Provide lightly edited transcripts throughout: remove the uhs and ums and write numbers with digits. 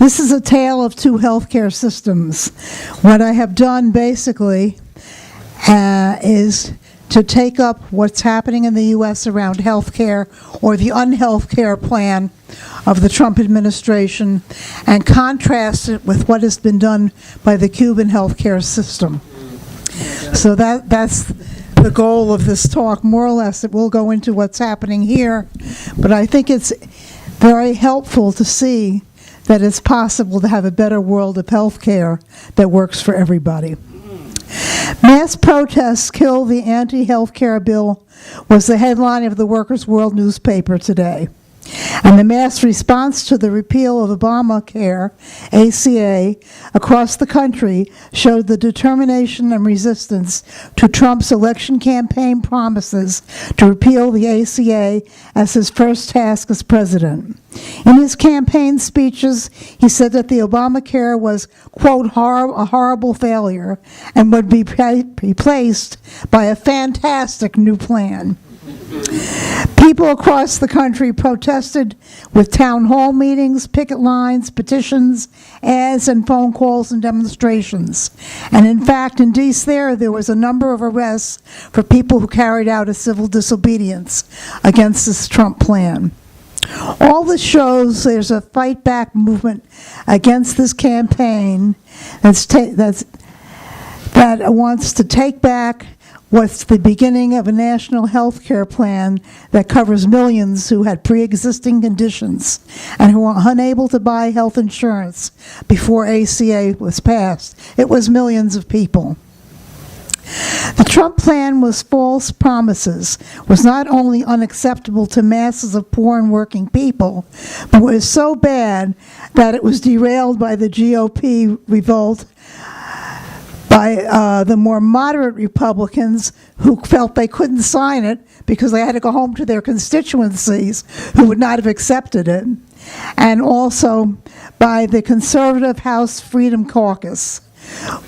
This is a tale of two healthcare systems. What I have done basically is to take up what's happening in the U.S. around healthcare, or the unhealthcare plan of the Trump administration, and contrast it with what has been done by the Cuban healthcare system. So that's the goal of this talk, more or less. It will go into what's happening here, but I think it's very helpful to see that it's possible to have a better world of healthcare that works for everybody. Mass protests kill the anti-healthcare bill was the headline of the Workers' World newspaper today. And the mass response to the repeal of Obamacare, ACA, across the country showed the determination and resistance to Trump's election campaign promises to repeal the ACA as his first task as president. In his campaign speeches, he said that the Obamacare was, quote, a horrible failure and would be replaced by a fantastic new plan. People across the country protested with town hall meetings, picket lines, petitions, ads, and phone calls and demonstrations. And in fact, in D.C. there was a number of arrests for people who carried out a civil disobedience against this Trump plan. All this shows there's a fight back movement against this campaign that wants to take back what's the beginning of a national health care plan that covers millions who had pre-existing conditions and who were unable to buy health insurance before ACA was passed. It was millions of people. The Trump plan was false promises, was not only unacceptable to masses of poor and working people, but was so bad that it was derailed by the GOP revolt by the more moderate Republicans who felt they couldn't sign it because they had to go home to their constituencies who would not have accepted it, and also by the conservative House Freedom Caucus,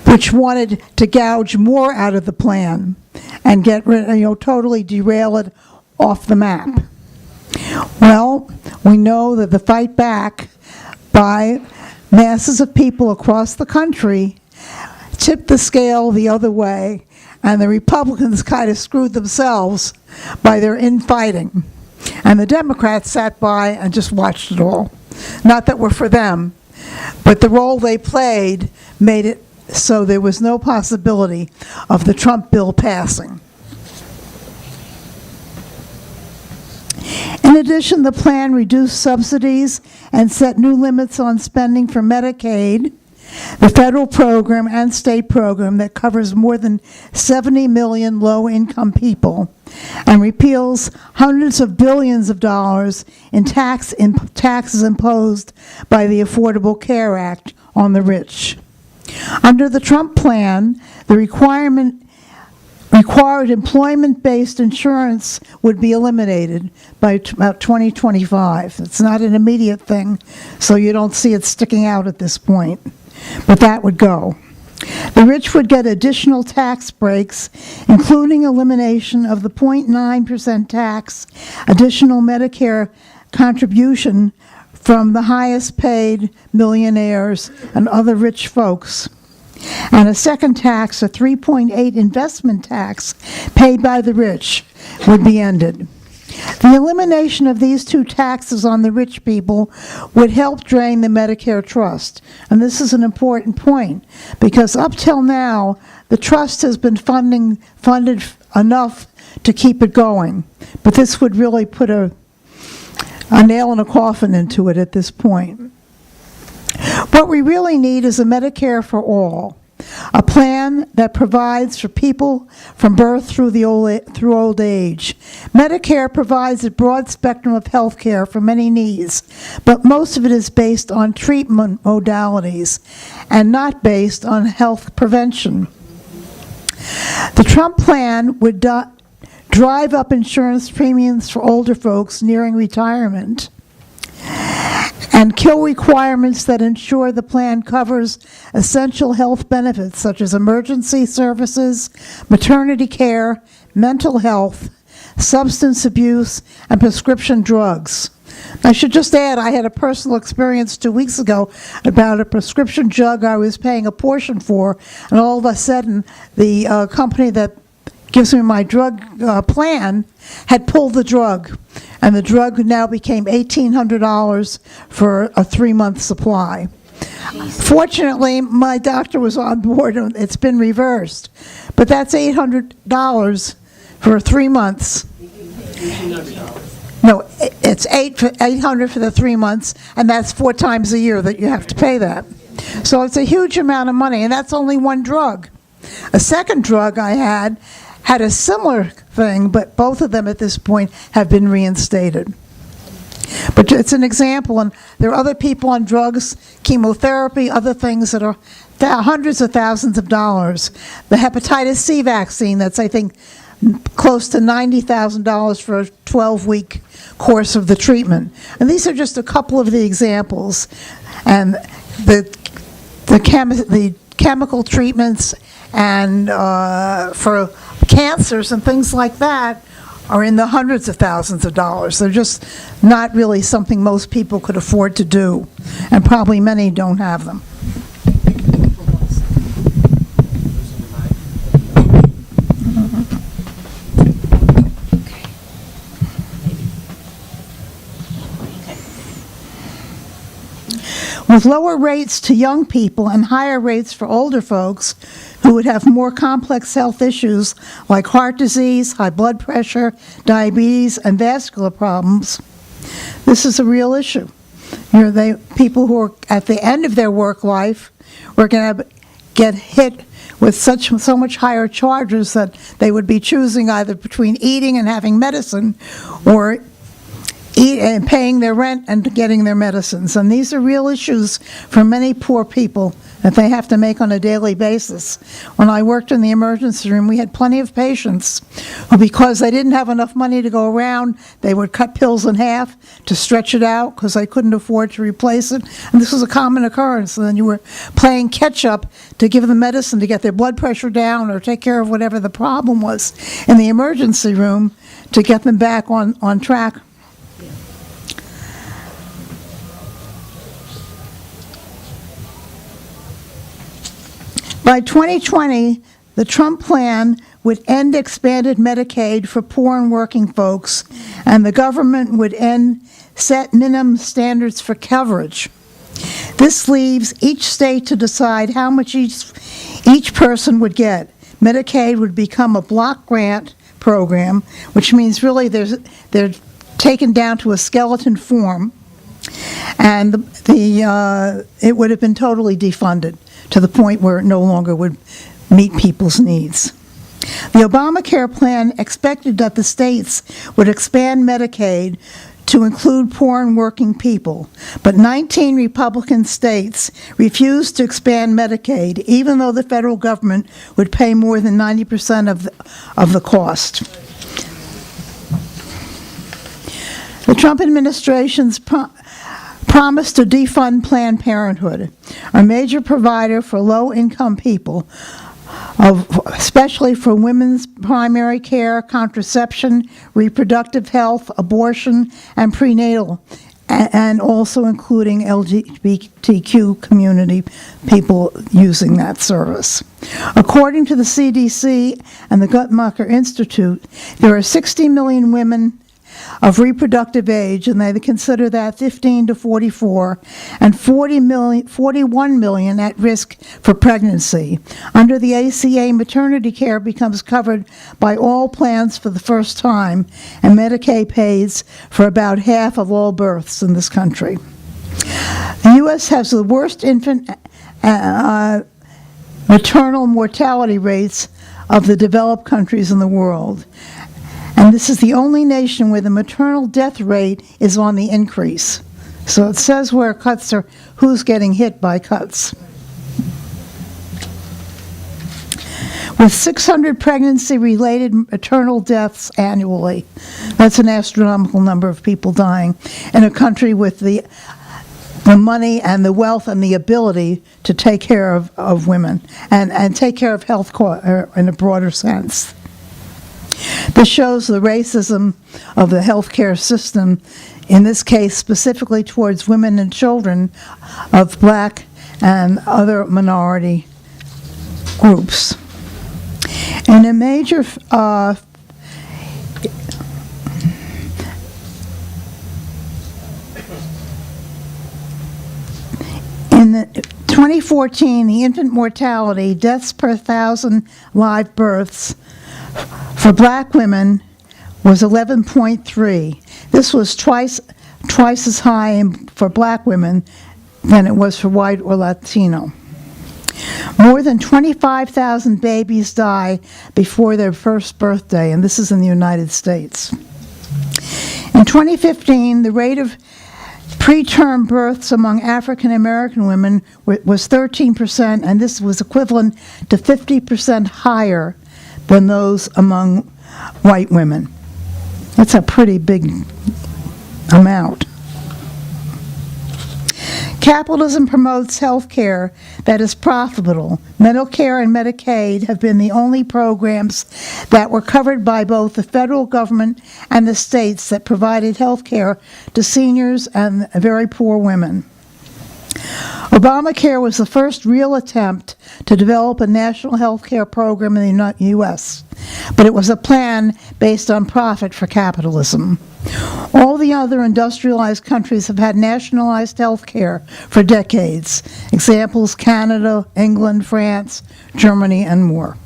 which wanted to gouge more out of the plan and get rid, totally derail it off the map. Well, we know that the fight back by masses of people across the country tipped the scale the other way, and the Republicans kind of screwed themselves by their infighting. And the Democrats sat by and just watched it all. Not that we're for them, but the role they played made it so there was no possibility of the Trump bill passing. In addition, the plan reduced subsidies and set new limits on spending for Medicaid, the federal program and state program that covers more than 70 million low-income people, and repeals hundreds of billions of dollars in taxes imposed by the Affordable Care Act on the rich. Under the Trump plan, the required employment-based insurance would be eliminated by about 2025. It's not an immediate thing, so you don't see it sticking out at this point. But that would go. The rich would get additional tax breaks, including elimination of the 0.9% tax, additional Medicare contribution from the highest paid millionaires and other rich folks, and a second tax, a 3.8 investment tax paid by the rich, would be ended. The elimination of these two taxes on the rich people would help drain the Medicare trust. And this is an important point, because up till now, the trust has been funded enough to keep it going. But this would really put a nail in a coffin into it at this point. What we really need is a Medicare for all, a plan that provides for people from birth through old age. Medicare provides a broad spectrum of health care for many needs, but most of it is based on treatment modalities and not based on health prevention. The Trump plan would drive up insurance premiums for older folks nearing retirement and kill requirements that ensure the plan covers essential health benefits such as emergency services, maternity care, mental health, substance abuse, and prescription drugs. I should just add, I had a personal experience 2 weeks ago about a prescription drug I was paying a portion for, and all of a sudden, the company that gives me my drug plan had pulled the drug, and the drug now became $1,800 for a 3-month supply. Fortunately, my doctor was on board, and it's been reversed. But that's $800 for 3 months. No, it's $800 for the 3 months, and that's 4 times a year that you have to pay that. So it's a huge amount of money, and that's only one drug. A second drug I had a similar thing, but both of them at this point have been reinstated. But it's an example, and there are other people on drugs, chemotherapy, other things that are hundreds of thousands of dollars. The hepatitis C vaccine, that's, I think, close to $90,000 for a 12-week course of the treatment. And these are just a couple of the examples. And the chemical treatments and for cancers and things like that are in the hundreds of thousands of dollars. They're just not really something most people could afford to do, and probably many don't have them. With lower rates to young people and higher rates for older folks who would have more complex health issues like heart disease, high blood pressure, diabetes, and vascular problems, this is a real issue. People who are at the end of their work life are going to get hit with so much higher charges that they would be choosing either between eating and having medicine, or and paying their rent and getting their medicines. And these are real issues for many poor people that they have to make on a daily basis. When I worked in the emergency room, we had plenty of patients who, because they didn't have enough money to go around, they would cut pills in half to stretch it out because they couldn't afford to replace it. And this was a common occurrence. And then you were playing catch up to give them medicine to get their blood pressure down or take care of whatever the problem was in the emergency room to get them back on track. By 2020, the Trump plan would end expanded Medicaid for poor and working folks, and the government would set minimum standards for coverage. This leaves each state to decide how much each person would get. Medicaid would become a block grant program, which means really they're taken down to a skeleton form, and it would have been totally defunded to the point where it no longer would meet people's needs. The Obamacare plan expected that the states would expand Medicaid to include poor and working people, but 19 Republican states refused to expand Medicaid, even though the federal government would pay more than 90% of the cost. The Trump administration's promised to defund Planned Parenthood, a major provider for low-income people, especially for women's primary care, contraception, reproductive health, abortion, and prenatal, and also including LGBTQ community people using that service. According to the CDC and the Guttmacher Institute, there are 60 million women of reproductive age, and they consider that 15 to 44, and 41 million at risk for pregnancy. Under the ACA, maternity care becomes covered by all plans for the first time, and Medicaid pays for about half of all births in this country. The U.S. has the worst infant maternal mortality rates of the developed countries in the world. And this is the only nation where the maternal death rate is on the increase. So it says where cuts are, who's getting hit by cuts. With 600 pregnancy-related maternal deaths annually, that's an astronomical number of people dying in a country with the money and the wealth and the ability to take care of women and take care of health in a broader sense. This shows the racism of the healthcare system in this case specifically towards women and children of black and other minority groups. In a major in 2014, the infant mortality, deaths per 1,000 live births for black women was 11.3. This was twice as high for black women than it was for white or Latino. More than 25,000 babies die before their first birthday, and this is in the United States. In 2015, the rate of preterm births among African American women was 13%, and this was equivalent to 50% higher than those among white women. That's a pretty big amount. Capitalism promotes health care that is profitable. Medicare and Medicaid have been the only programs that were covered by both the federal government and the states that provided health care to seniors and very poor women. Obamacare was the first real attempt to develop a national health care program in the U.S., but it was a plan based on profit for capitalism. All the other industrialized countries have had nationalized health care for decades. Examples: Canada, England, France, Germany, and more.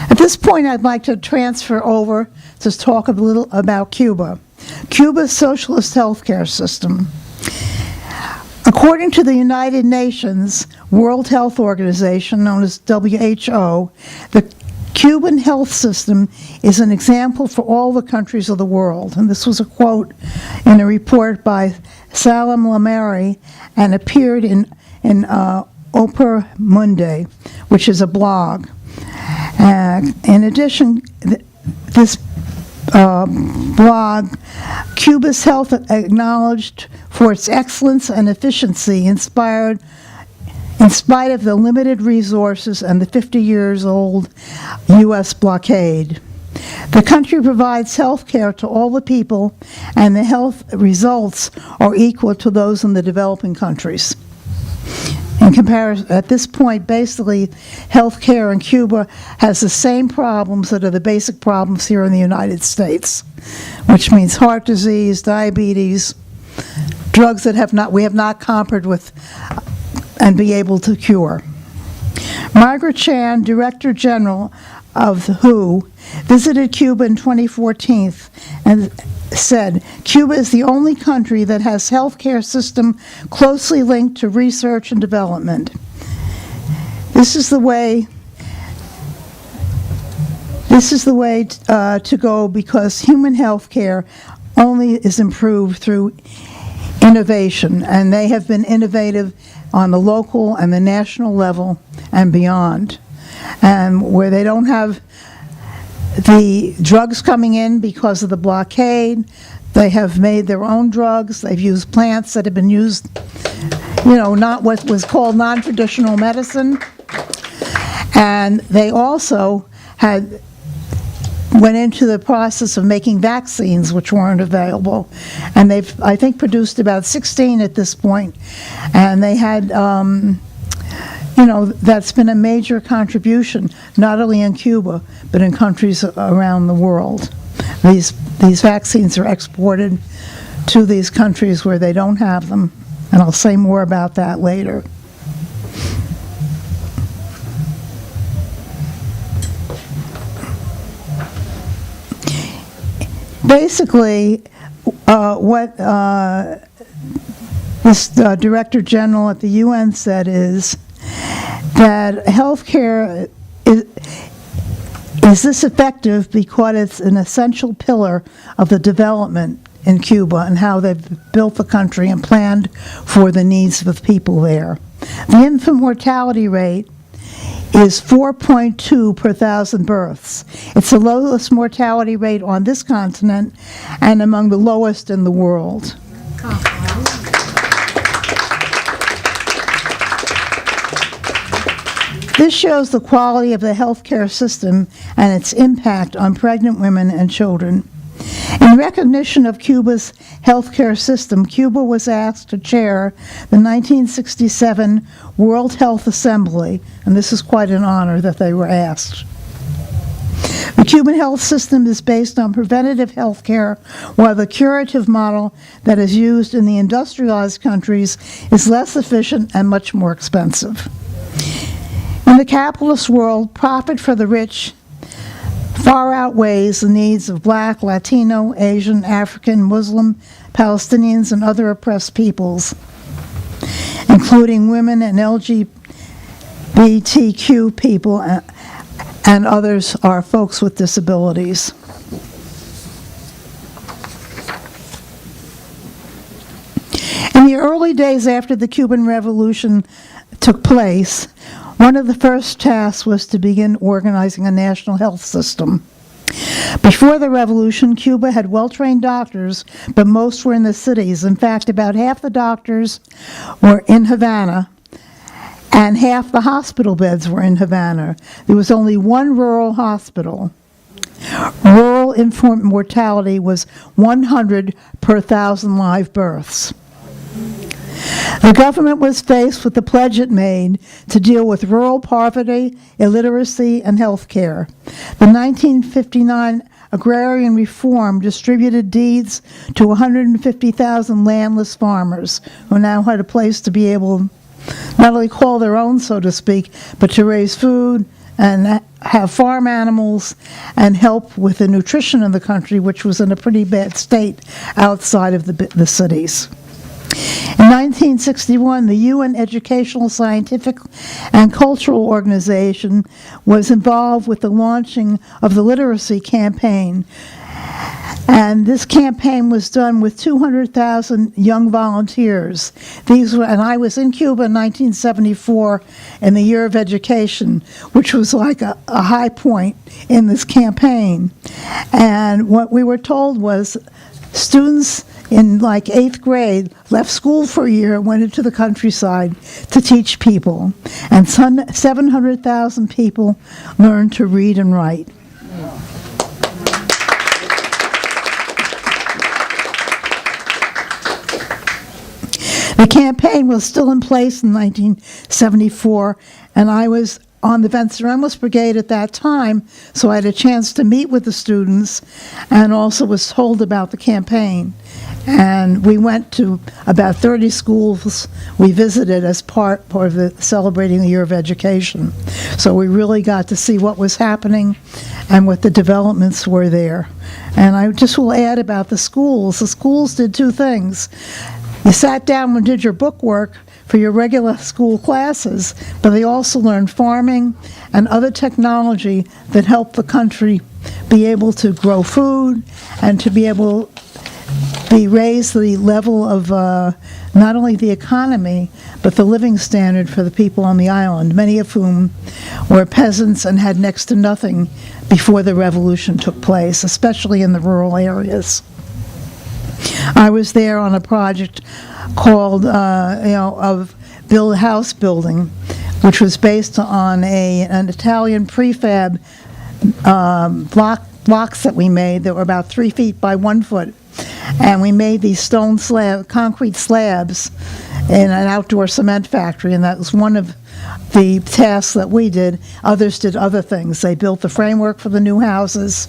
At this point, I'd like to transfer over to talk a little about Cuba. Cuba's socialist health care system. According to the United Nations World Health Organization, known as WHO, the Cuban health system is an example for all the countries of the world. And this was a quote in a report by Salam Lamari and appeared in Opera Mundi, which is a blog. In addition, this blog, Cuba's health acknowledged for its excellence and efficiency in spite of the limited resources and the 50-years-old U.S. blockade. The country provides health care to all the people, and the health results are equal to those in the developing countries. In comparison, at this point, basically, health care in Cuba has the same problems that are the basic problems here in the United States, which means heart disease, diabetes, drugs that we have not conquered with and be able to cure. Margaret Chan, Director General of the WHO, visited Cuba in 2014 and said, "Cuba is the only country that has health care system closely linked to research and development. This is the way to go, because human health care only is improved through innovation," and they have been innovative on the local and the national level and beyond. And where they don't have the drugs coming in because of the blockade, they have made their own drugs. They've used plants that have been used, not what was called non-traditional medicine. And they also went into the process of making vaccines which weren't available. And they've, I think, produced about 16 at this point. And they had, that's been a major contribution, not only in Cuba, but in countries around the world. These vaccines are exported to these countries where they don't have them. And I'll say more about that later. Basically, what this Director General at the UN said is that healthcare is this effective because it's an essential pillar of the development in Cuba and how they've built the country and planned for the needs of the people there. The infant mortality rate is 4.2 per 1,000 births. It's the lowest mortality rate on this continent and among the lowest in the world. This shows the quality of the healthcare system and its impact on pregnant women and children. In recognition of Cuba's healthcare system, Cuba was asked to chair the 1967 World Health Assembly, and this is quite an honor that they were asked. The Cuban health system is based on preventative health care, while the curative model that is used in the industrialized countries is less efficient and much more expensive. In the capitalist world, profit for the rich far outweighs the needs of Black, Latino, Asian, African, Muslim, Palestinians, and other oppressed peoples, including women and LGBTQ people, and others are folks with disabilities. In the early days after the Cuban Revolution took place, one of the first tasks was to begin organizing a national health system. Before the revolution, Cuba had well-trained doctors, but most were in the cities. In fact, about half the doctors were in Havana, and half the hospital beds were in Havana. There was only one rural hospital. Rural infant mortality was 100 per 1,000 live births. The government was faced with the pledge it made to deal with rural poverty, illiteracy, and health care. The 1959 agrarian reform distributed deeds to 150,000 landless farmers who now had a place to be able not only call their own, so to speak, but to raise food and have farm animals and help with the nutrition of the country, which was in a pretty bad state outside of the cities. In 1961, the UN Educational, Scientific, and Cultural Organization was involved with the launching of the literacy campaign. And this campaign was done with 200,000 young volunteers. And I was in Cuba in 1974 in the year of education, which was like a high point in this campaign. And what we were told was students in like 8th grade left school for a year and went into the countryside to teach people. And 700,000 people learned to read and write. The campaign was still in place in 1974, and I was on the Venceremos Brigade at that time, so I had a chance to meet with the students and also was told about the campaign. And we went to about 30 schools we visited as part of the celebrating the year of education. So we really got to see what was happening and what the developments were there. And I just will add about the schools. The schools did two things. You sat down and did your book work for your regular school classes, but they also learned farming and other technology that helped the country be able to grow food and to be able to raise the level of not only the economy, but the living standard for the people on the island, many of whom were peasants and had next to nothing before the revolution took place, especially in the rural areas. I was there on a project called, of house building, which was based on an Italian prefab blocks that we made that were about 3 feet by 1 foot. And we made these concrete slabs in an outdoor cement factory, and that was one of the tasks that we did. Others did other things. They built the framework for the new houses.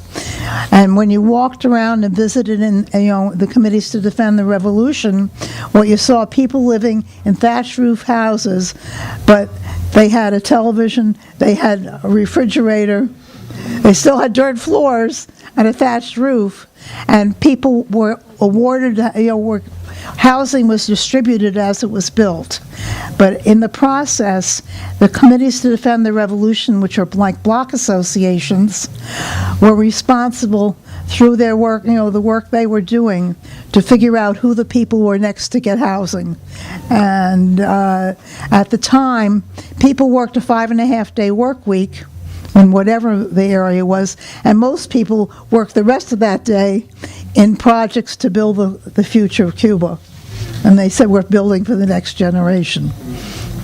And when you walked around and visited in the committees to defend the revolution, what you saw, people living in thatched roof houses, but they had a television, they had a refrigerator, they still had dirt floors and a thatched roof, and people were awarded, housing was distributed as it was built. But in the process, the committees to defend the revolution, which are like block associations, were responsible through their work, the work they were doing, to figure out who the people were next to get housing. And at the time, people worked a 5.5-day work week in whatever the area was, and most people worked the rest of that day in projects to build the future of Cuba. And they said, we're building for the next generation.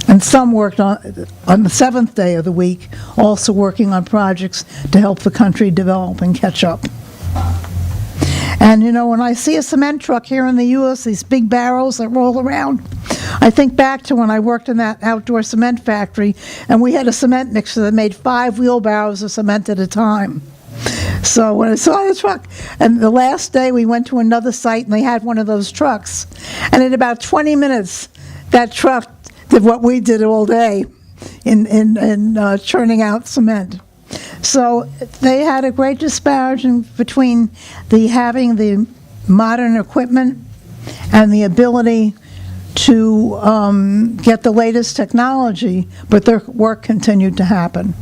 And some worked on the 7th day of the week, also working on projects to help the country develop and catch up. And, you know, when I see a cement truck here in the U.S., these big barrels that roll around, I think back to when I worked in that outdoor cement factory, and we had a cement mixer that made 5 wheelbarrows of cement at a time. So when I saw the truck, and the last day we went to another site, and they had one of those trucks, and in about 20 minutes, that truck did what we did all day in churning out cement. So they had a great disparagement between having the modern equipment and the ability to get the latest technology, but their work continued to happen.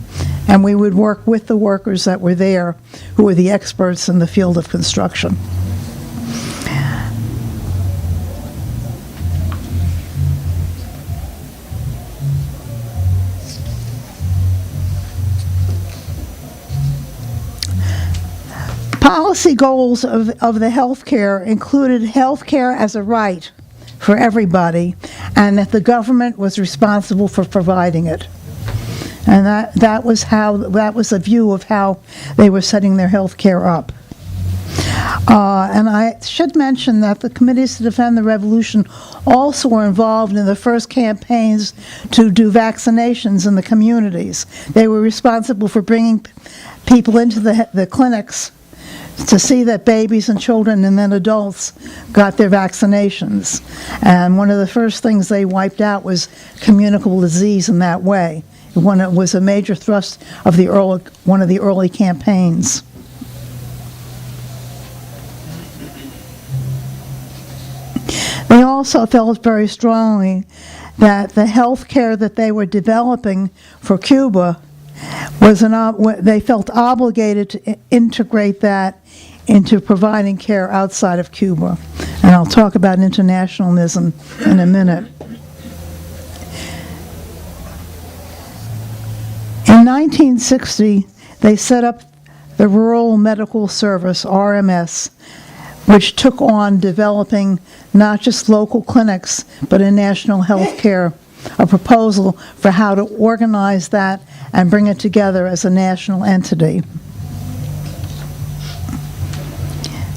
And we would work with the workers that were there, who were the experts in the field of construction. Policy goals of the healthcare included healthcare as a right for everybody, and that the government was responsible for providing it. And that was a view of how they were setting their healthcare up. And I should mention that the Committees to Defend the Revolution also were involved in the first campaigns to do vaccinations in the communities. They were responsible for bringing people into the clinics to see that babies and children and then adults got their vaccinations. And one of the first things they wiped out was communicable disease in that way. It was a major thrust of one of the early campaigns. They also felt very strongly that the health care that they were developing for Cuba they felt obligated to integrate that into providing care outside of Cuba. And I'll talk about internationalism in a minute. In 1960, they set up the Rural Medical Service, RMS, which took on developing not just local clinics, but a national health care, a proposal for how to organize that and bring it together as a national entity.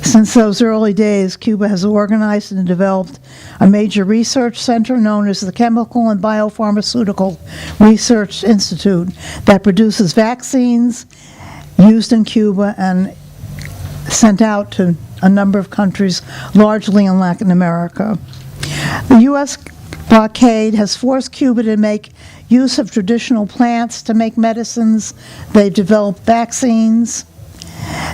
Since those early days, Cuba has organized and developed a major research center known as the Chemical and Biopharmaceutical Research Institute that produces vaccines used in Cuba and sent out to a number of countries, largely in Latin America. The U.S. blockade has forced Cuba to make use of traditional plants to make medicines. They've developed vaccines.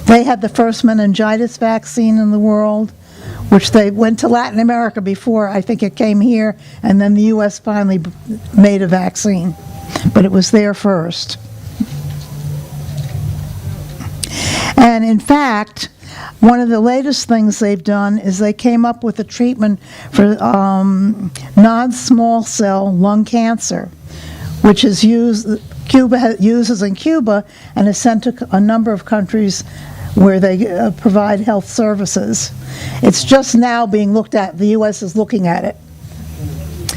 They had the first meningitis vaccine in the world, which they went to Latin America before. I think it came here, and then the U.S. finally made a vaccine. But it was there first. And in fact, one of the latest things they've done is they came up with a treatment for non-small cell lung cancer, which is uses in Cuba and is sent to a number of countries where they provide health services. It's just now being looked at. The U.S. is looking at it.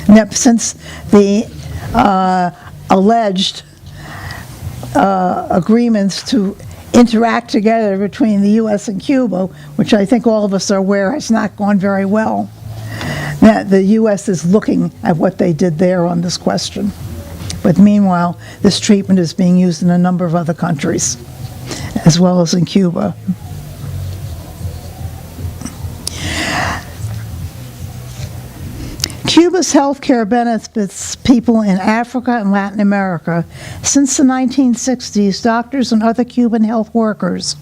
Now, since the alleged agreements to interact together between the U.S. and Cuba, which I think all of us are aware has not gone very well, that the U.S. is looking at what they did there on this question. But meanwhile, this treatment is being used in a number of other countries, as well as in Cuba. Cuba's health care benefits people in Africa and Latin America. Since the 1960s, doctors and other Cuban health workers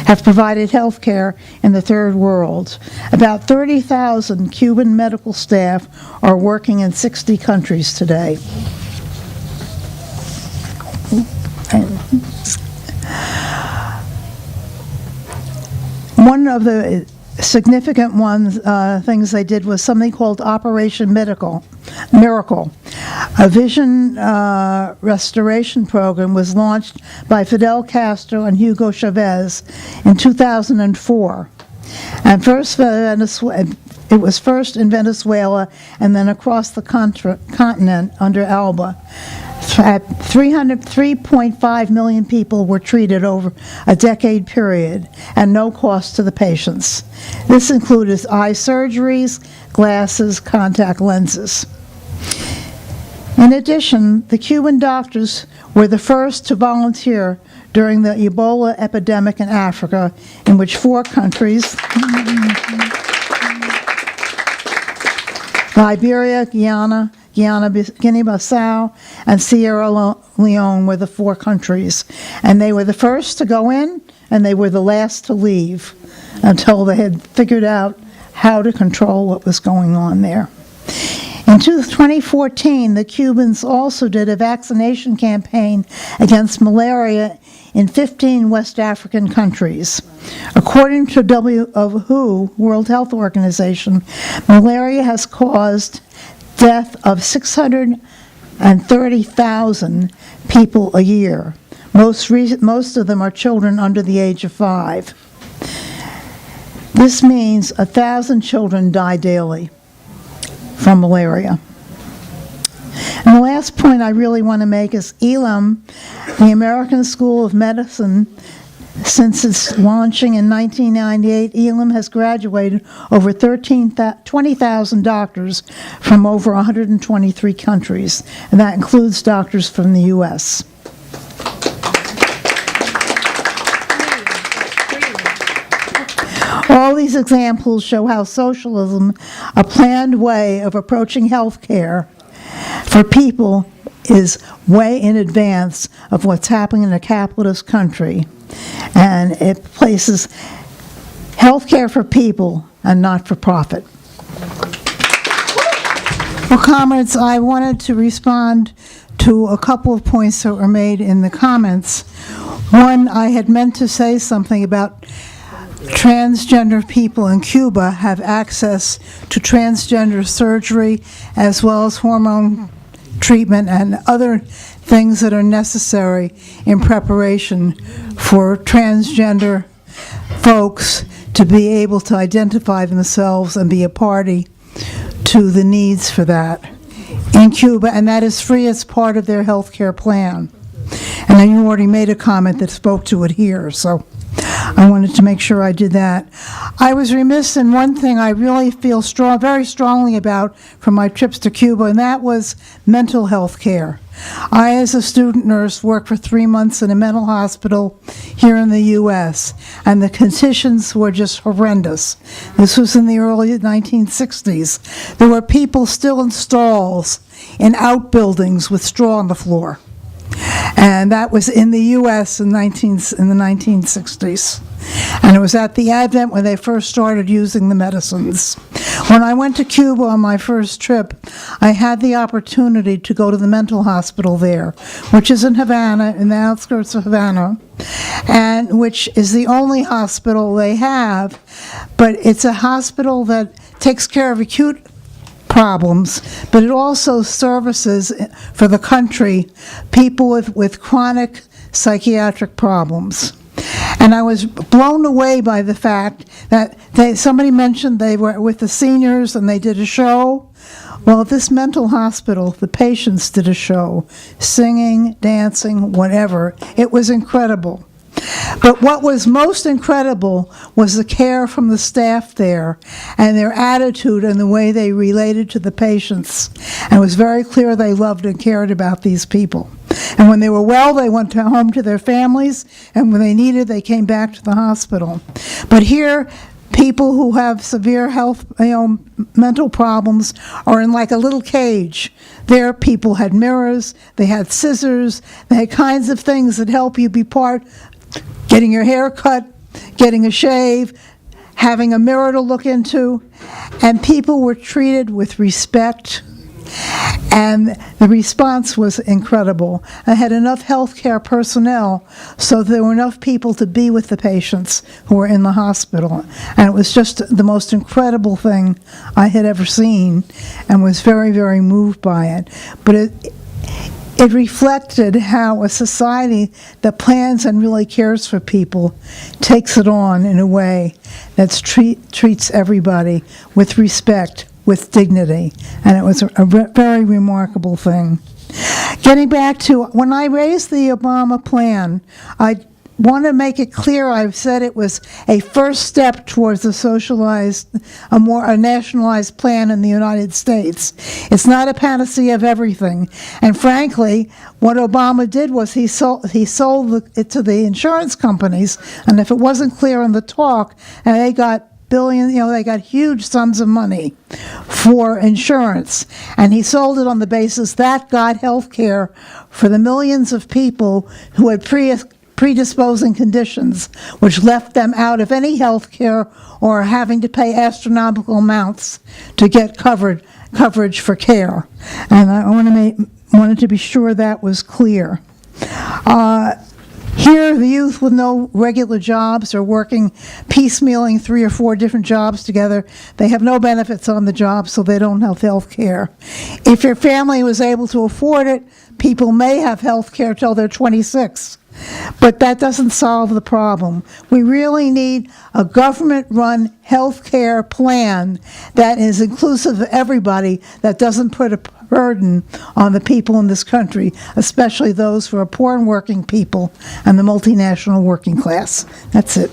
have provided health care in the Third World. About 30,000 Cuban medical staff are working in 60 countries today. One of the significant things they did was something called Operation Miracle. A vision restoration program was launched by Fidel Castro and Hugo Chavez in 2004. And it was first in Venezuela and then across the continent under Alba. 3.5 million people were treated over a decade period at no cost to the patients. This included eye surgeries, glasses, contact lenses. In addition, the Cuban doctors were the first to volunteer during the Ebola epidemic in Africa, in which 4 countries, Liberia, Guinea-Bissau, and Sierra Leone were the 4 countries. And they were the first to go in, and they were the last to leave until they had figured out how to control what was going on there. In 2014, the Cubans also did a vaccination campaign against malaria in 15 West African countries. According to WHO, World Health Organization, malaria has caused death of 630,000 people a year. Most of them are children under the age of 5. This means 1,000 children die daily from malaria. And the last point I really want to make is ELAM, the American School of Medicine. Since its launching in 1998, ELAM has graduated over 20,000 doctors from over 123 countries, and that includes doctors from the U.S. All these examples show how socialism, a planned way of approaching health care for people, is way in advance of what's happening in a capitalist country. And it places health care for people and not for profit. Well, comrades, I wanted to respond to a couple of points that were made in the comments. One, I had meant to say something about transgender people in Cuba have access to transgender surgery as well as hormone treatment and other things that are necessary in preparation for transgender folks to be able to identify themselves and be a party to the needs for that in Cuba, and that is free as part of their health care plan. And then you already made a comment that spoke to it here, so I wanted to make sure I did that. I was remiss in one thing I really feel very strongly about from my trips to Cuba, and that was mental health care. I, as a student nurse, worked for 3 months in a mental hospital here in the U.S., and the conditions were just horrendous. This was in the early 1960s. There were people still in stalls in outbuildings with straw on the floor. And that was in the U.S. in the 1960s. And it was at the advent when they first started using the medicines. When I went to Cuba on my first trip, I had the opportunity to go to the mental hospital there, which is in Havana, in the outskirts of Havana, and which is the only hospital they have, but it's a hospital that takes care of acute problems, but it also services for the country people with chronic psychiatric problems. And I was blown away by the fact that somebody mentioned they were with the seniors and they did a show. Well, at this mental hospital, the patients did a show, singing, dancing, whatever. It was incredible. But what was most incredible was the care from the staff there and their attitude and the way they related to the patients. And it was very clear they loved and cared about these people. And when they were well, they went home to their families, and when they needed, they came back to the hospital. But here, people who have severe health, mental problems are in like a little cage. There, people had mirrors, they had scissors, they had kinds of things that help you be part, getting your hair cut, getting a shave, having a mirror to look into, and people were treated with respect, and the response was incredible. I had enough healthcare personnel, so there were enough people to be with the patients who were in the hospital, and it was just the most incredible thing I had ever seen, and was very, very moved by it. But it reflected how a society that plans and really cares for people takes it on in a way that treats everybody with respect, with dignity, and it was a very remarkable thing. Getting back to when I raised the Obama plan, I want to make it clear I've said it was a first step towards a socialized, a nationalized plan in the United States. It's not a panacea of everything. And frankly, what Obama did was he sold it to the insurance companies, and if it wasn't clear in the talk, and they got they got huge sums of money for insurance, and he sold it on the basis that got health care for the millions of people who had predisposing conditions, which left them out of any health care or having to pay astronomical amounts to get coverage for care. And I wanted to be sure that was clear. Here, the youth with no regular jobs are working, piecemealing 3 or 4 different jobs together. They have no benefits on the job, so they don't have health care. If your family was able to afford it, people may have health care till they're 26. But that doesn't solve the problem. We really need a government-run health care plan that is inclusive of everybody, that doesn't put a burden on the people in this country, especially those who are poor and working people and the multinational working class. That's it.